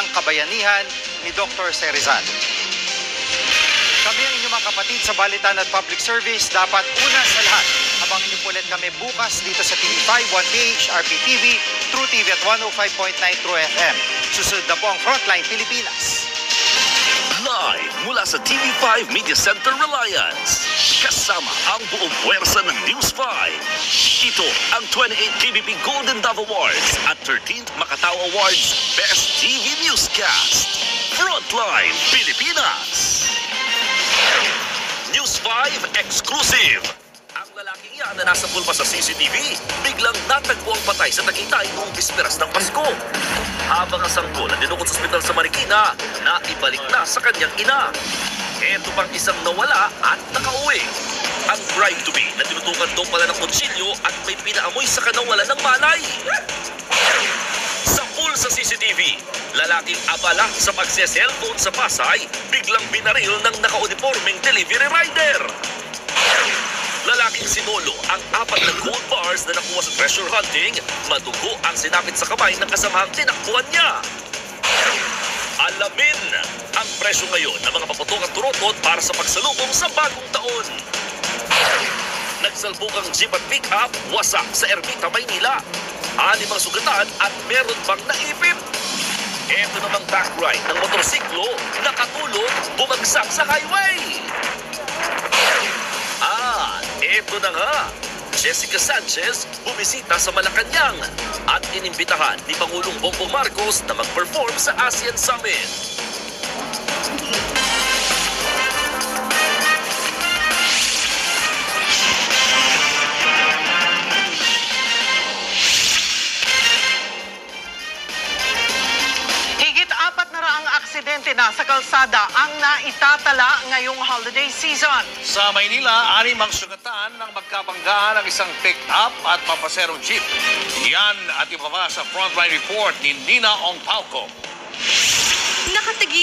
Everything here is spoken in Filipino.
ng kabayanihan ni Dr. Serizal. Kami ang inyong mga kapatid sa Balitan at Public Service. Dapat una sa lahat, abang niyo ulit kami bukas dito sa TV5, 1PH, RPTV, True TV at 105.9 True FM. Susunod na po ang Frontline Pilipinas. Live mula sa TV5 Media Center Reliance. Kasama ang buong puwersa ng News 5. Ito ang 28th KBP Golden Dove Awards at 13th Macatao Awards Best TV Newscast. Frontline Pilipinas. News 5 exclusive. Ang lalaking yan na nasa pulpa sa CCTV, biglang natagpo ang patay sa Tagaytay noong bisperas ng Pasko. Habang ang sanggol na dinukot sa ospital sa Marikina, naibalik na sa kanyang ina. Ito pang isang nawala at nakauwi. Ang bride-to-be na tinutukan daw pala ng kutsilyo at may pinaamoy sa kanawalan ng malay. Sa pool sa CCTV, lalaking abala sa pagse-cellphone sa Pasay, biglang binaril ng nakauniformeng delivery rider. Lalaking sinolo ang 4 na gold bars na nakuha sa treasure hunting, madugo ang sinapit sa kamay ng kasamahang tinakbuhan niya. Alamin ang presyo ngayon ng mga paputok at turotot para sa pagsalubong sa bagong taon. Nagsalbukang jeep at pick-up, wasak sa Ermita, Maynila. 6 ang sugatan at meron bang naipit. Ito namang back ride ng motorsiklo, nakatulog, bumagsak sa highway. Ito na nga, Jessica Sanchez bumisita sa Malacanang at inimbitahan ni Pangulong Bongbong Marcos na mag-perform sa ASEAN Summit. Aksidente na sa kalsada ang naitatala ngayong holiday season. Sa Maynila, 6 ang sugatan ng magkabanggaan ng isang pick-up at pampaserong jeep. Yan at iba pa sa Frontline Report ni Nina Ong Pauco. Nakatigi